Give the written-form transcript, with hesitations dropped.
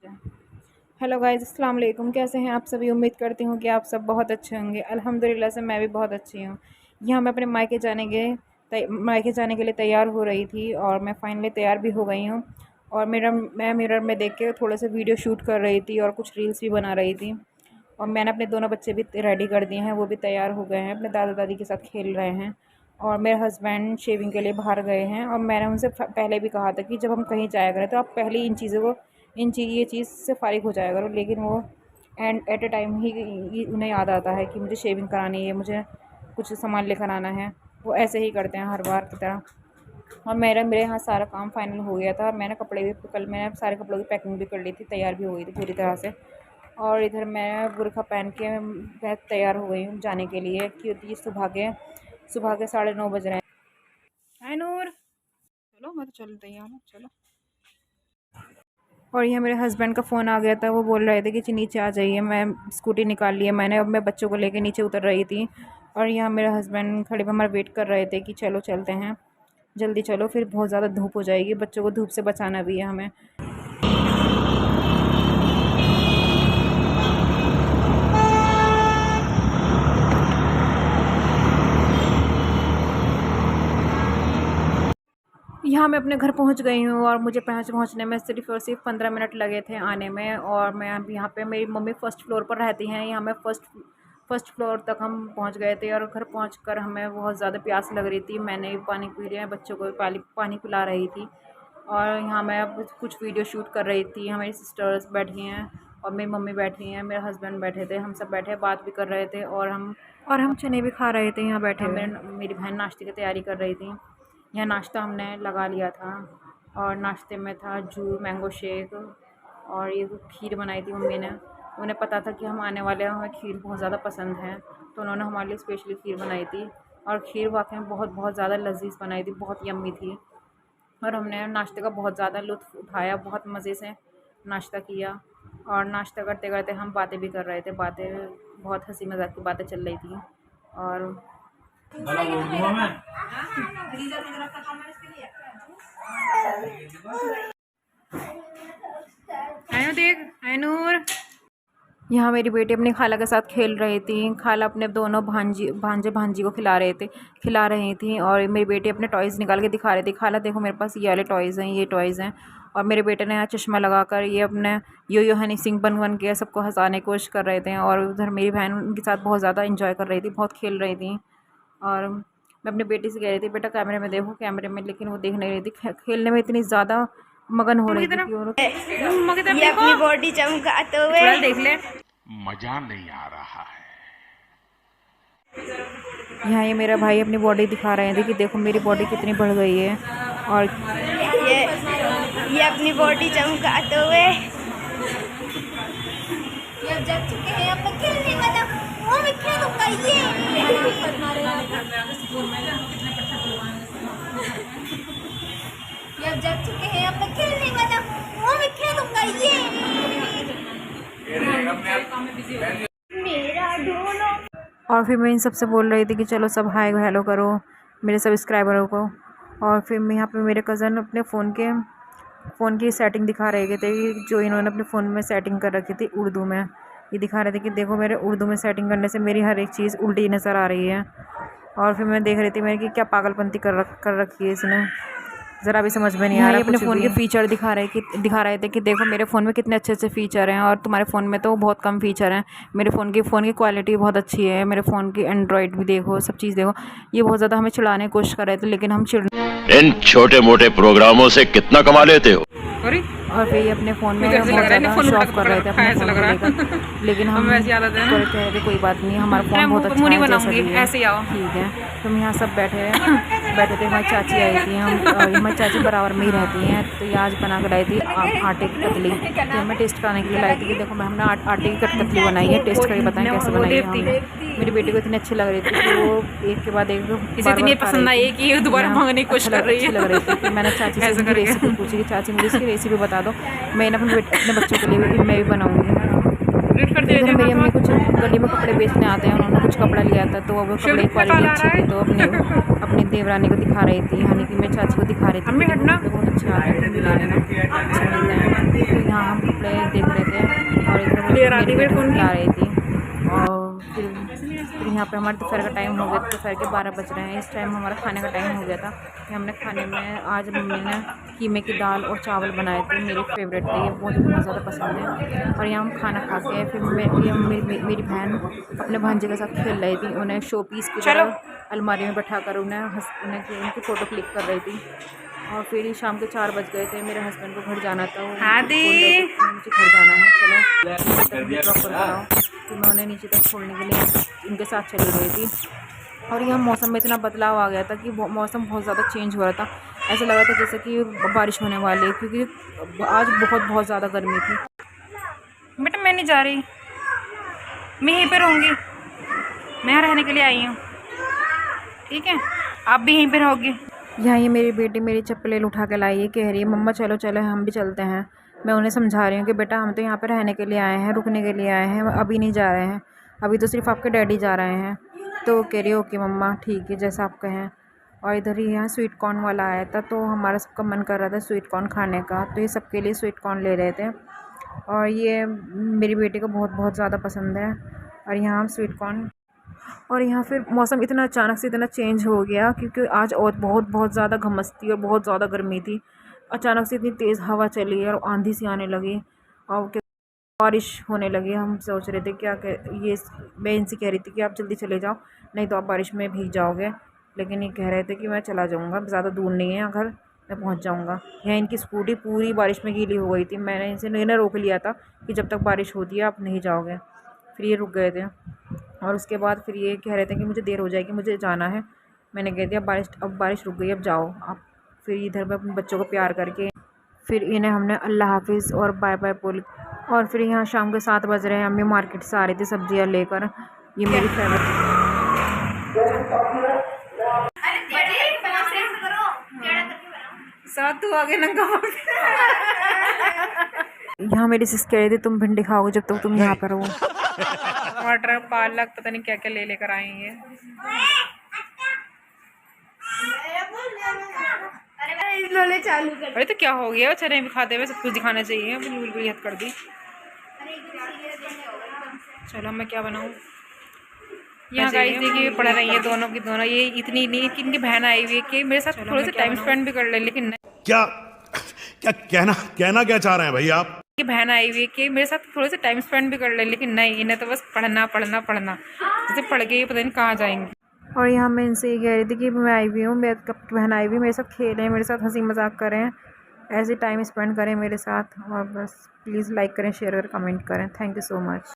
Hello guys, अस्सलाम वालेकुम। कैसे हैं आप सभी? उम्मीद करती हूँ कि आप सब बहुत अच्छे होंगे। अल्हम्दुलिल्लाह से मैं भी बहुत अच्छी हूँ। यहाँ मैं अपने मायके जाने के लिए तैयार हो रही थी और मैं फ़ाइनली तैयार भी हो गई हूँ। और मैं मिरर में देख के थोड़े से वीडियो शूट कर रही थी और कुछ रील्स भी बना रही थी। और मैंने अपने दोनों बच्चे भी रेडी कर दिए हैं, वो भी तैयार हो गए हैं, अपने दादा दादी के साथ खेल रहे हैं। और मेरे हस्बैंड शेविंग के लिए बाहर गए हैं। और मैंने उनसे पहले भी कहा था कि जब हम कहीं जाया करें तो आप पहले ये चीज़ से फ़ारिग हो जाया करो, लेकिन वो एट ए टाइम ही उन्हें याद आता है कि मुझे शेविंग करानी है, मुझे कुछ सामान लेकर आना है। वो ऐसे ही करते हैं हर बार की तरह। और मेरे यहाँ सारा काम फाइनल हो गया था। मैंने कल मैंने सारे कपड़ों की पैकिंग भी कर ली थी, तैयार भी हो गई थी पूरी तरह से। और इधर मैं बुर्का पहन के मैं तैयार हो गई हूँ जाने के लिए, क्योंकि सुबह के 9:30 बज रहे हैं। हाय नूर, चलो मैं तो चल तैयार हूँ, चलो। और यहाँ मेरे हस्बैंड का फ़ोन आ गया था, वो बोल रहे थे कि नीचे आ जाइए। मैं स्कूटी निकाल ली है मैंने, अब मैं बच्चों को लेके नीचे उतर रही थी। और यहाँ मेरे हस्बैंड खड़े हमारा वेट कर रहे थे कि चलो चलते हैं, जल्दी चलो, फिर बहुत ज़्यादा धूप हो जाएगी, बच्चों को धूप से बचाना भी है हमें। यहाँ मैं अपने घर पहुँच गई हूँ और मुझे पहुँचने में सिर्फ 15 मिनट लगे थे आने में। और मैं अब यहाँ पे, मेरी मम्मी फ़र्स्ट फ्लोर पर रहती हैं, यहाँ मैं फ़र्स्ट फ्लोर तक हम पहुँच गए थे। और घर पहुँचकर हमें बहुत ज़्यादा प्यास लग रही थी। मैंने भी पानी पी लिया, बच्चों को भी पानी पिला रही थी। और यहाँ मैं अब कुछ वीडियो शूट कर रही थी। हमारी सिस्टर्स बैठी हैं और मेरी मम्मी बैठी हैं, मेरे हस्बैंड बैठे थे, हम सब बैठे बात भी कर रहे थे। और हम चने भी खा रहे थे यहाँ बैठे। मेरी बहन नाश्ते की तैयारी कर रही थी। यह नाश्ता हमने लगा लिया था। और नाश्ते में था मैंगो शेक, और ये खीर बनाई थी मम्मी ने। उन्हें पता था कि हम आने वाले हैं, हमें खीर बहुत ज़्यादा पसंद है, तो उन्होंने हमारे लिए स्पेशली खीर बनाई थी। और खीर वाकई में बहुत बहुत ज़्यादा लजीज बनाई थी, बहुत यम्मी थी। और हमने नाश्ते का बहुत ज़्यादा लुत्फ़ उठाया, बहुत मज़े से नाश्ता किया। और नाश्ता करते करते हम बातें भी कर रहे थे, बहुत हंसी मज़ाक की बातें चल रही थी। और यहाँ मेरी बेटी अपनी खाला के साथ खेल रही थी। खाला अपने दोनों भांजी को खिला रही थी। और मेरी बेटी अपने टॉयज़ निकाल के दिखा रही थी, खाला देखो मेरे पास ये वाले टॉयज़ हैं, ये टॉयज़ हैं। और मेरे बेटे ने यहाँ चश्मा लगाकर ये अपने यो हनी सिंह बन के सबको हंसाने की कोशिश कर रहे थे। और उधर मेरी बहन उनके साथ बहुत ज़्यादा इंजॉय कर रही थी, बहुत खेल रही थी। और मैं अपनी बेटी से कह रही थी, बेटा कैमरे में देखो, कैमरे में, लेकिन वो देख नहीं रही थी, खेलने में इतनी ज़्यादा मगन हो रही थी। ये अपनी बॉडी चमकाते हुए देख ले, मजा नहीं आ रहा है। यहाँ ये मेरा भाई अपनी बॉडी दिखा रहे थे कि देखो मेरी बॉडी कितनी बढ़ गई है। और ये अपनी बॉडी चमकाते हुए जब चुके हैं अब खेलने वाला, वो मैं खेलूंगा ये जब चुके हैं अब खेलने वाला, वो मैं खेलूंगा ये मेरा ढोलो। और फिर मैं इन सबसे बोल रही थी कि चलो सब हाय हेलो करो मेरे सब्सक्राइबरों को। और फिर मैं यहाँ पे मेरे कज़न अपने फ़ोन की सेटिंग दिखा रहे थे, जो इन्होंने अपने फ़ोन में सेटिंग कर रखी थी उर्दू में। ये दिखा रहे थे कि देखो मेरे उर्दू में सेटिंग करने से मेरी हर एक चीज़ उल्टी नज़र आ रही है। और फिर मैं देख रही थी मेरे कि क्या पागलपंती कर रखी है इसने, ज़रा भी समझ में नहीं आ रहा। अपने फ़ोन के फ़ीचर दिखा रहे थे कि देखो मेरे फ़ोन में कितने अच्छे अच्छे फ़ीचर हैं और तुम्हारे फ़ोन में तो बहुत कम फ़ीचर हैं। मेरे फ़ोन की क्वालिटी बहुत अच्छी है, मेरे फ़ोन की एंड्रॉयड भी देखो, सब चीज़ देखो। ये बहुत ज़्यादा हमें चिढ़ाने की कोशिश कर रहे थे, लेकिन हम इन छोटे मोटे प्रोग्रामों से कितना कमा लेते हो? और फिर ये अपने फ़ोन में बहुत ज़्यादा शो ऑफ कर रहे थे अपने फ़ोन को लेकर। लेकिन हम कह रहे कोई बात नहीं, हमारा फ़ोन बहुत अच्छा है, जैसा भी है ठीक है। तो हम यहाँ सब बैठे थे। हमारी चाची आई थी, हमारी चाची बराबर में ही रहती हैं, तो ये आज बना कर लाई थी आटे की कतली। तो मैं टेस्ट कराने के लिए लाई थी कि देखो मैं हमने आटे की कतली बनाई है, टेस्ट करके बताएं कैसे बनाई है हमने। मेरी बेटी को इतनी अच्छी लग रही थी कि वो एक के बाद एक इतनी पसंद आई कि दोबारा मांगने की कोशिश कर रही है। फिर मैंने चाची से इसकी रेसिपी पूछी कि चाची मुझे इसकी रेसिपी बता दो, मैं अपने बच्चों के लिए मैं भी बनाऊँगी। करते इधर मेरी अम्मी कुछ गली में कपड़े बेचने आते हैं, उन्होंने कुछ कपड़ा लिया था तो वो कपड़े की क्वालिटी अच्छी थी तो अपनी देवरानी को दिखा रही थी, यानी कि मेरी चाची को दिखा रही थी। बहुत अच्छे आ रहे थे दिलाने में, अच्छे मिलते हैं। तो यहाँ हम कपड़े देख रहे थे और इधर मेरी फोन ला रही थी। और फिर यहाँ पे हमारे दोपहर का टाइम हो गया, दोपहर के 12 बज रहे हैं। इस टाइम हमारा खाने का टाइम हो गया था कि हमने खाने में आज मम्मी ने कीमे की दाल और चावल बनाए थे, मेरे फेवरेट थे, ये बहुत ज़्यादा पसंद है। और यहाँ हम खाना खा के फिर मेरी बहन अपने भांजे के साथ खेल रही थी, उन्हें शो पीस की तरह अलमारी में बैठा कर उन्हें उनकी फ़ोटो क्लिक कर रही थी। और फिर शाम के 4 बज गए थे, मेरे हस्बैंड को घर जाना था, मुझे घर जाना है, चलो ड्रॉप कर कराओ। फिर मैं उन्हें नीचे तक छोड़ने के लिए उनके साथ चली गई थी। और यहाँ मौसम में इतना बदलाव आ गया था कि मौसम बहुत ज़्यादा चेंज हो रहा था, ऐसा लग रहा था जैसे कि बारिश होने वाली है, क्योंकि आज बहुत ज़्यादा गर्मी थी। बेटा मैं नहीं जा रही, मैं यहीं पर रहूँगी, मैं रहने के लिए आई हूँ, ठीक है, आप भी यहीं पर रहोगे। यहाँ ये मेरी बेटी मेरी चप्पलें उठा के लाई है, कह रही है मम्मा चलो चलो हम भी चलते हैं। मैं उन्हें समझा रही हूँ कि बेटा हम तो यहाँ पे रहने के लिए आए हैं, रुकने के लिए आए हैं, अभी नहीं जा रहे हैं, अभी तो सिर्फ आपके डैडी जा रहे हैं। तो कह रही है ओके मम्मा ठीक है जैसा आप कहें। और इधर ही यहाँ स्वीट कॉर्न वाला आया था तो हमारा सबका मन कर रहा था स्वीट कॉर्न खाने का, तो ये सबके लिए स्वीट कॉर्न ले रहे थे। और ये मेरी बेटी को बहुत ज़्यादा पसंद है। और यहाँ हम स्वीट कॉर्न, और यहाँ फिर मौसम इतना अचानक से इतना चेंज हो गया क्योंकि आज और बहुत ज़्यादा घमस थी और बहुत ज़्यादा गर्मी थी। अचानक से इतनी तेज़ हवा चली और आंधी सी आने लगी और बारिश होने लगी। हम सोच रहे थे ये मैं इनसे कह रही थी कि आप जल्दी चले जाओ, नहीं तो आप बारिश में भीग जाओगे, लेकिन ये कह रहे थे कि मैं चला जाऊँगा, ज़्यादा दूर नहीं है घर, मैं पहुँच जाऊँगा। यहाँ इनकी स्कूटी पूरी बारिश में गीली हो गई थी, मैंने इन्हें रोक लिया था कि जब तक बारिश होती है आप नहीं जाओगे, फिर ये रुक गए थे। और उसके बाद फिर ये कह रहे थे कि मुझे देर हो जाएगी, मुझे जाना है। मैंने कह दिया अब बारिश रुक गई, अब जाओ आप। फिर इधर मैं अपने बच्चों को प्यार करके फिर इन्हें हमने अल्लाह हाफिज़ और बाय बाय बोल। और फिर यहाँ शाम के 7 बज रहे हैं, अम्मी मार्केट से आ रही थी सब्जियाँ लेकर। ये मेरी फेवरेट साथ तू आगे नंगा यहाँ मेरी सिस्टर कह रही थी तुम भिंडी खाओगे जब तक तुम यहाँ पर हो। मटर पालक पता नहीं क्या क्या ले लेकर आए हैं। अरे तो क्या हो गया, चने भी खाते हुए सब कुछ दिखाना चाहिए, बिल्कुल हद कर दी। चलो मैं क्या बनाऊँ। यहाँ गाइस देखिए पढ़ रही है दोनों की दोनों, ये इतनी नहीं कि इनकी बहन आई हुई है कि मेरे साथ थोड़ा सा टाइम स्पेंड भी कर ले, लेकिन क्या क्या कहना क्या चाह रहे हैं भाई आप। की बहन आई हुई है कि मेरे साथ थोड़ा सा टाइम स्पेंड भी कर ले, लेकिन नहीं, इन्हें तो बस पढ़ना पढ़ना पढ़ना, जैसे पढ़ के पता नहीं कहाँ जाएंगे। और यहाँ मैं इनसे ये कह रही थी कि मैं आई हुई हूँ, मेरी बहन आई हुई, मेरे साथ खेलें, मेरे साथ हंसी मजाक करें, ऐसे टाइम स्पेंड करें मेरे साथ। और बस प्लीज़ लाइक करें, शेयर करें, कमेंट करें। Thank you so much.